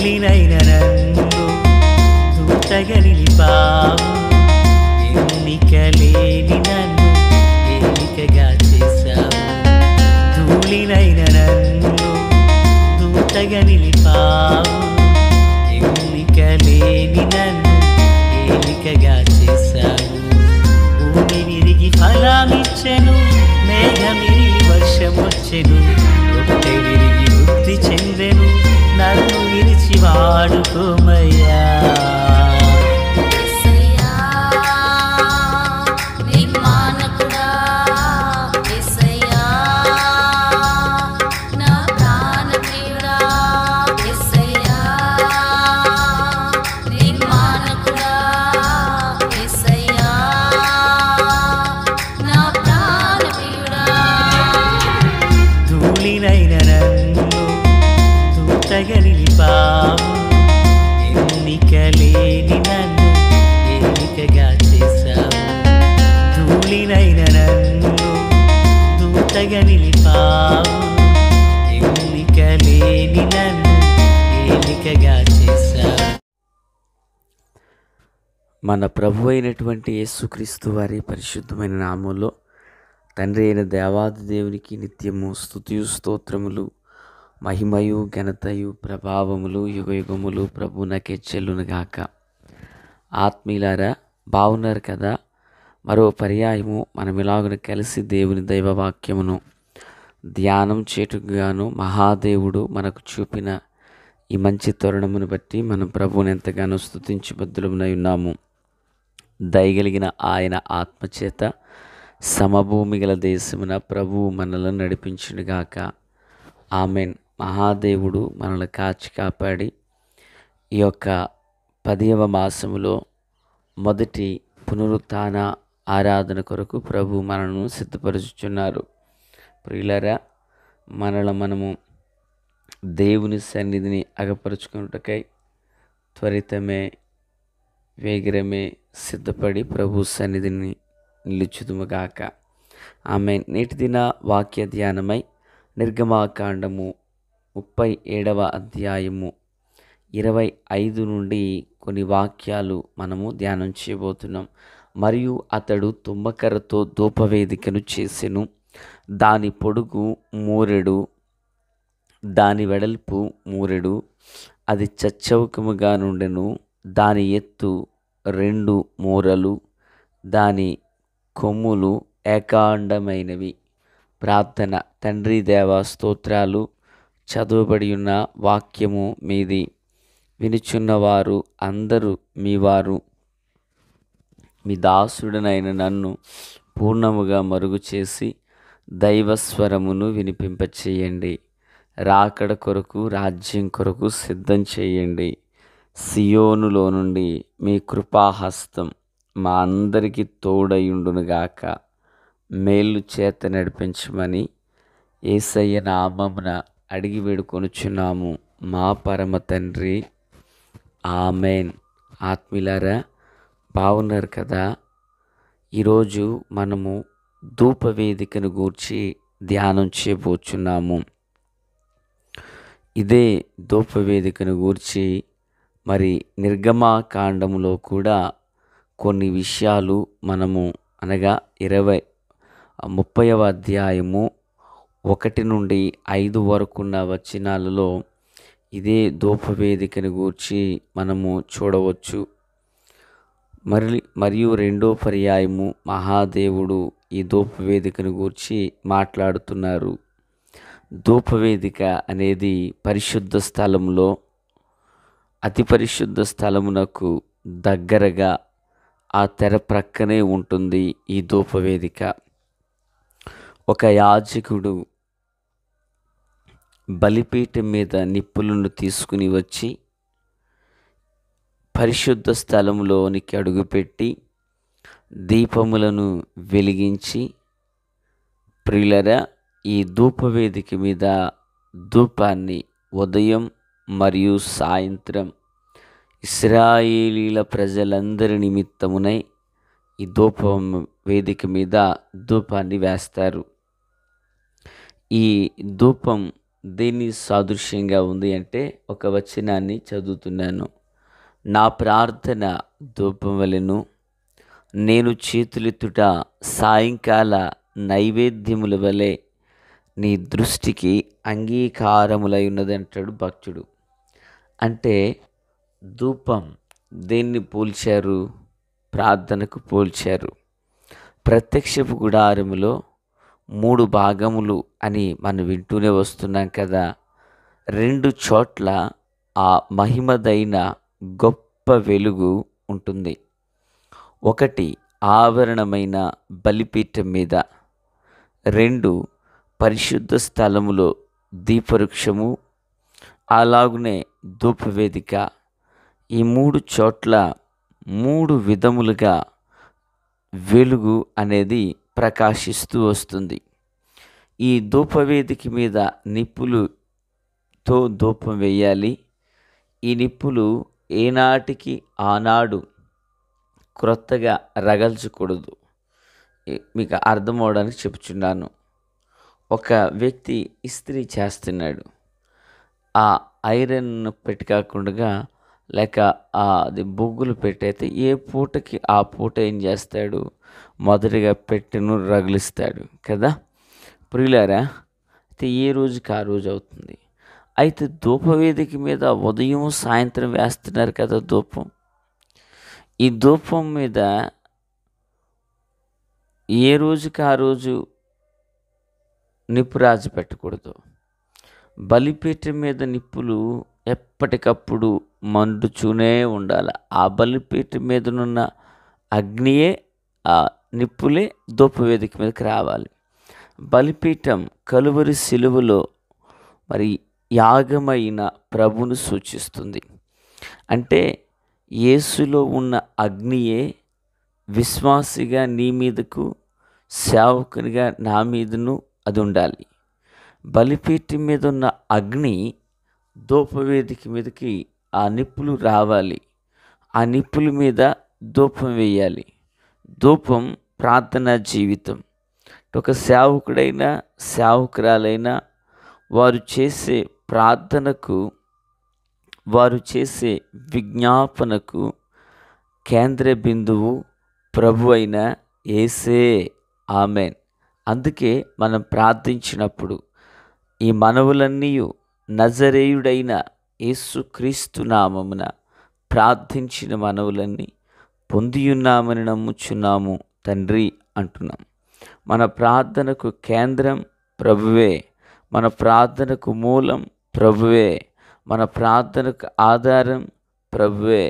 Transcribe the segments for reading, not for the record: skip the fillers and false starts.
ధూళినైన నన్ను దూతగా నిలిపావు, ఎన్నిక లేని నన్ను ఏలికగా చేశావు. ధూళినైన నన్ను దూతగా నిలిపావు, ఎన్నిక లేని నన్ను ఏలికగా చేశావు. భూమి విరిగి ఫలమిచ్చెను, మేఘమిరిగి వర్షమొచ్చెను, రొట్టె విరిగి వృద్ధి చెందెను, నన్ను విరిచి వాడుకోమయ్యా. ధూళినైన నన్ను దూతగా నిలిపావు, ఎన్నిక లేని నన్ను ఏలికగా చేశావు. ధూళినైన నన్ను దూతగా నిలిపావు, ఎన్నిక లేని నన్ను ఏలికగా చేశావు. మన ప్రభు అయినటువంటి యేసుక్రీస్తు వారి పరిశుద్ధమైన నామంలో తండ్రి అయిన దేవాది దేవునికి నిత్యము స్తుతియు స్తోత్రములు, మహిమయు ఘనతయు ప్రభావములు యుగయుగములు ప్రభునకే చెల్లునుగాక. ఆత్మీయులారా, బాగున్నారు కదా? మరో పర్యాయము మనం ఇలాగున కలిసి దేవుని దైవవాక్యమును ధ్యానం చేటుగాను మహాదేవుడు మనకు చూపిన ఈ మంచి తరుణమును బట్టి మనం ప్రభువుని ఎంతగానో స్తుతించి బద్దులమునై ఉన్నాము. దయగలిగిన ఆయన ఆత్మచేత సమభూమి గల దేశమున ప్రభువు మనలను నడిపించునుగాక. ఆమెన్. మహాదేవుడు మనల్ని కాచి కాపాడి ఈ యొక్క 10వ మాసములో మొదటి పునరుత్థాన ఆరాధన కొరకు ప్రభు మనను సిద్ధపరుచుచున్నారు. ప్రియులారా, మనము దేవుని సన్నిధిని అగపరుచుకున్నటకై త్వరితమే వేగిరమే సిద్ధపడి ప్రభు సన్నిధిని నిలుచుదుముగాక. ఆమె నేటి దిన వాక్య ధ్యానమై నిర్గమాకాండము 37వ అధ్యాయము 25 నుండి కొన్ని వాక్యాలు మనము ధ్యానం చేయబోతున్నాం. మరియు అతడు తుమ్మకర్రతో ధూపవేదికను చేసెను, దాని పొడుగు మూరెడు, దాని వెడల్పు మూరెడు, అది చచ్చౌకముగా నుండెను, దాని ఎత్తు 2 మూరలు, దాని కొమ్ములు ఏకాండమైనవి. ప్రార్థన. తండ్రి దేవా, స్తోత్రాలు. చదువుబడి ఉన్న వాక్యము మీది, వినుచున్నవారు అందరూ మీవారు. మీ దాసుడనైన నన్ను పూర్ణముగా మరుగు చేసి దైవస్వరమును వినిపింపచేయండి. రాకడ కొరకు, రాజ్యం కొరకు సిద్ధం చేయండి. సియోనులో నుండి మీ కృపాహస్తం మా అందరికీ తోడయుండునుగాక. మేలు చేత నడిపించమని యేసయ్య నామమున అడిగి వేడుకొనుచున్నాము మా పరమ తండ్రి. ఆమెన్. ఆత్మీయులారా, బాగున్నారు కదా? ఈరోజు మనము ధూపవేదికను గూర్చి ధ్యానం చేయబోచున్నాము. ఇదే ధూపవేదికను గూర్చి మరి నిర్గమాకాండములో కూడా కొన్ని విషయాలు మనము అనగా 30వ అధ్యాయము 1 నుండి 5 వరకున్న వచనాలలో ఇదే ధూపవేదికను గూర్చి మనము చూడవచ్చు. మరియు రెండో పర్యాయము మహాదేవుడు ఈ ధూపవేదికను గూర్చి మాట్లాడుతున్నారు. ధూపవేదిక అనేది పరిశుద్ధ స్థలంలో అతి పరిశుద్ధ స్థలమునకు దగ్గరగా ఆ తెర ప్రక్కనే ఉంటుంది ఈ ధూపవేదిక. ఒక యాజకుడు బలిపీఠం మీద నిప్పులను తీసుకుని వచ్చి పరిశుద్ధ స్థలంలోనికి అడుగుపెట్టి దీపములను వెలిగించి, ప్రియులరా, ఈ ధూపవేదిక మీద ధూపాన్ని ఉదయం మరియు సాయంత్రం ఇశ్రాయేలీల ప్రజలందరి నిమిత్తమునై ఈ వేదిక మీద ధూపాన్ని వేస్తారు. ఈ ధూపం దేని సాదృశ్యంగా ఉంది అంటే ఒక వచనాన్ని చదువుతున్నాను. నా ప్రార్థన ధూపం వలెను, నేను చేతులెత్తుట సాయంకాల నైవేద్యముల వలె నీ దృష్టికి అంగీకారములై ఉన్నది అంటాడు భక్తుడు. అంటే ధూపం దేన్ని పోల్చారు? ప్రార్థనకు పోల్చారు. ప్రత్యక్షపు గుడారములో 3 భాగములు అని మనం వింటూనే వస్తున్నాం కదా. 2 చోట్ల ఆ మహిమదైన గొప్ప వెలుగు ఉంటుంది. ఒకటి ఆవరణమైన బలిపీఠం మీద, 2 పరిశుద్ధ స్థలములో దీపవృక్షము, అలాగునే ధూపవేదిక. ఈ 3 చోట్ల 3 విధములుగా వెలుగు అనేది ప్రకాశిస్తూ వస్తుంది. ఈ ధూపవేదిక మీద నిప్పులతో ధూపం వేయాలి. ఈ నిప్పులు ఏనాటికి ఆనాడు క్రొత్తగా రగల్చకూడదు. మీకు అర్థమవడానికి చెప్తున్నాను. ఒక వ్యక్తి ఇస్త్రీ చేస్తున్నాడు. ఆ ఐరన్ పెట్టి కాకుండా లేక అది బొగ్గులు పెట్టయితే ఏ పూటకి ఆ పూట ఏం చేస్తాడు? మొదటిగా పెట్టెను రగిలిస్తాడు కదా ప్రియులారా. అయితే ఏ రోజుకి ఆ రోజు అవుతుంది. అయితే ధూపవేదిక మీద ఉదయం సాయంత్రం వేస్తున్నారు కదా ధూపం. ఈ ధూపం మీద ఏ రోజుకి ఆ రోజు నిప్పు రాజు పెట్టకూడదు. బలిపీఠం మీద నిప్పులు ఎప్పటికప్పుడు మండుచూనే ఉండాలి. ఆ బలిపీఠం మీదనున్న అగ్నియే, ఆ నిప్పులే ధూపవేదిక మీదకి రావాలి. బలిపీఠం కలువరి శిలువలో మరి యాగమైన ప్రభువును సూచిస్తుంది. అంటే యేసులో ఉన్న అగ్నియే విశ్వాసిగా నీ మీదకు, సేవకునిగా నా మీదను అది ఉండాలి. బలిపీఠం మీద ఉన్న అగ్ని ధూపవేదిక మీదకి ఆ నిప్పులు రావాలి. ఆ నిప్పుల మీద ధూపం వేయాలి. ధూపం ప్రార్థనా జీవితం. ఒక సేవకుడైనా సేవకురాలైనా వారు చేసే ప్రార్థనకు, వారు చేసే విజ్ఞాపనకు కేంద్ర బిందువు ప్రభు అయిన యేసే. ఆమెన్. అందుకే మనం ప్రార్థించినప్పుడు ఈ మనవులన్నీ నజరేయుడైన యేసుక్రీస్తు నామమున ప్రార్థించిన మనవులన్నీ పొందియున్నామని నమ్ముచున్నాము తండ్రి అంటున్నాం. మన ప్రార్థనకు కేంద్రం ప్రభువే. మన ప్రార్థనకు మూలం ప్రభువే. మన ప్రార్థనకు ఆధారం ప్రభువే.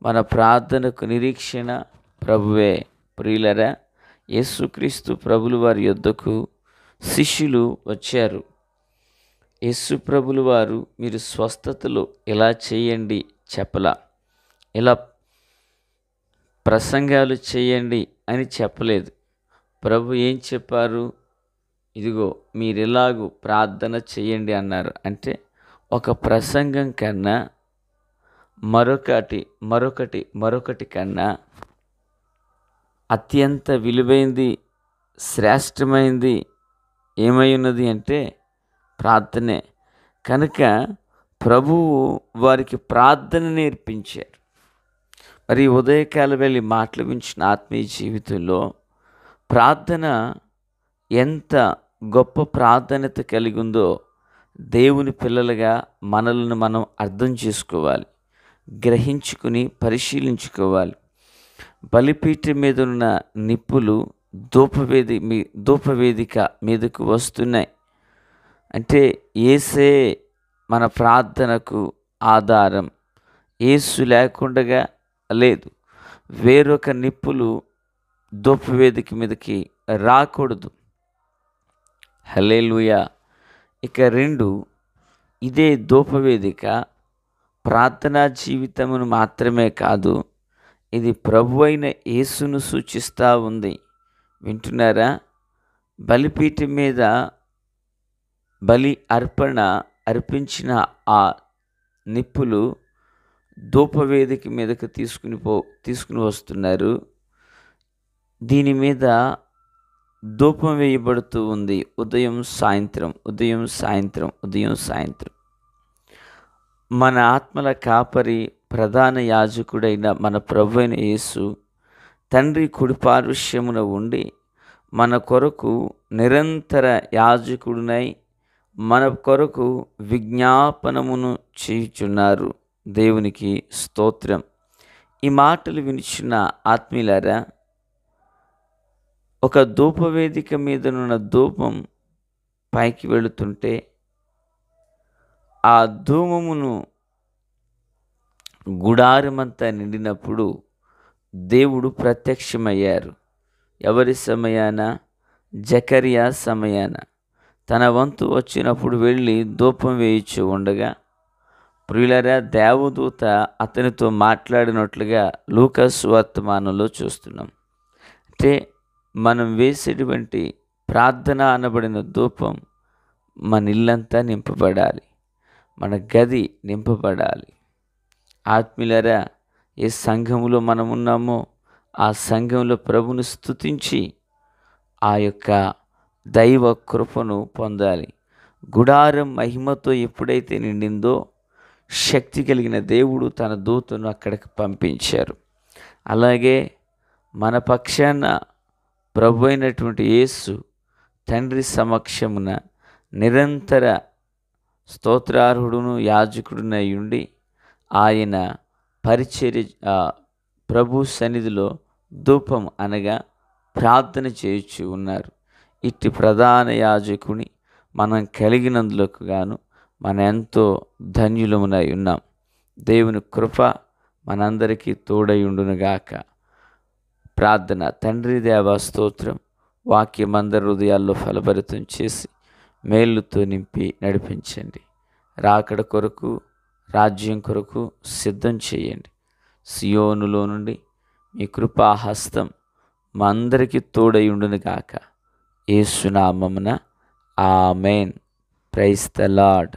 మన ప్రార్థనకు నిరీక్షణ ప్రభువే. ప్రియులరా, యేసుక్రీస్తు ప్రభుల వారి యొద్దకు శిష్యులు వచ్చారు. యేసు ప్రభుల వారు మీరు స్వస్థతలు ఎలా చేయండి చెప్పలా, ఇలా ప్రసంగాలు చేయండి అని చెప్పలేదు. ప్రభు ఏం చెప్పారు? ఇదిగో మీరు ఎలాగూ ప్రార్థన చేయండి అన్నారు. అంటే ఒక ప్రసంగం కన్నా మరొకటి కన్నా అత్యంత విలువైంది, శ్రేష్టమైంది ఏమై ఉన్నది అంటే ప్రార్థనే. కనుక ప్రభువు వారికి ప్రార్థన నేర్పించారు. మరి ఉదయకాల వెళ్ళి మాటలు వించిన ఆత్మీయ జీవితంలో ప్రార్థన ఎంత గొప్ప ప్రాధాన్యత కలిగి ఉందో దేవుని పిల్లలుగా మనల్ని మనం అర్థం చేసుకోవాలి, గ్రహించుకుని పరిశీలించుకోవాలి. బలిపీఠం మీద ఉన్న నిప్పులు ధూపవేదిక మీదకు వస్తున్నాయి. అంటే యేసే మన ప్రార్థనకు ఆధారం. యేసు లేకుండా లేదు. వేరొక నిప్పులు ధూపవేదిక మీదకి రాకూడదు. హల్లెలూయా. ఇక 2, ఇదే ధూపవేదిక ప్రార్థనా జీవితమును మాత్రమే కాదు, ఇది ప్రభు అయిన యేసును సూచిస్తూ ఉంది. వింటున్నారా? బలిపీఠం మీద బలి అర్పణ అర్పించిన ఆ నిప్పులు ధూపవేదిక మీదకి తీసుకుని వస్తున్నారు. దీని మీద ధూపం వేయబడుతూ ఉంది. ఉదయం సాయంత్రం, ఉదయం సాయంత్రం, ఉదయం సాయంత్రం. మన ఆత్మల కాపరి, ప్రధాన యాజకుడైన మన ప్రభువైన యేసు తండ్రి కుడిపార్శ్వమున ఉండి మన కొరకు నిరంతర యాజకుడునై మన కొరకు విజ్ఞాపనమును చేయుచున్నారు. దేవునికి స్తోత్రం. ఈ మాటలు వినిచున్న ఆత్మీయులారా, ఒక ధూపవేదిక మీదనున్న ధూపం పైకి వెళుతుంటే ఆ ధూమమును గుడారమంతా నిండినప్పుడు దేవుడు ప్రత్యక్షమయ్యారు. ఎవరి సమయాన? జకరియా సమయాన. తన వంతు వచ్చినప్పుడు వెళ్ళి ధూపం వేయించు ఉండగా, ప్రియులారా, దేవదూత అతనితో మాట్లాడినట్లుగా లూకాసు వర్తమానంలో చూస్తున్నాం. అంటే మనం వేసేటువంటి ప్రార్థన అనబడిన ధూపం మన ఇల్లంతా నింపబడాలి, మన గది నింపబడాలి. ఆత్మీయులారా, ఏ సంఘములో మనం ఉన్నామో ఆ సంఘంలో ప్రభుని స్తుతించి ఆ యొక్క దైవ కృపను పొందాలి. గుడారం మహిమతో ఎప్పుడైతే నిండిందో, శక్తి కలిగిన దేవుడు తన దూతను అక్కడికి పంపించారు. అలాగే మన పక్షాన ప్రభు అయినటువంటి యేసు తండ్రి సమక్షమున నిరంతర స్తోత్రార్హుడును యాజకుడునై ఉండి ఆయన పరిచర్య ప్రభు సన్నిధిలో ధూపం అనగా ప్రార్థన చేయుచు ఉన్నారు. ఇట్టి ప్రధాన యాజకుని మనం కలిగినందులకు గాను మనం ఎంతో ధన్యులమునై ఉన్నాం. దేవుని కృప మనందరికీ తోడయుండునుగాక. ప్రార్థన. తండ్రి దేవా స్తోత్రం. వాక్యమందరి హృదయాల్లో ఫలభరితం చేసి మేలుతో నింపి నడిపించండి. రాకడ కొరకు, రాజ్యం కొరకు సిద్ధం చేయండి. సియోనులో నుండి మీ కృపాహస్తం మా అందరికీ తోడయుండునుగాక. యేసు నామమున ఆమేన్. Praise the lord.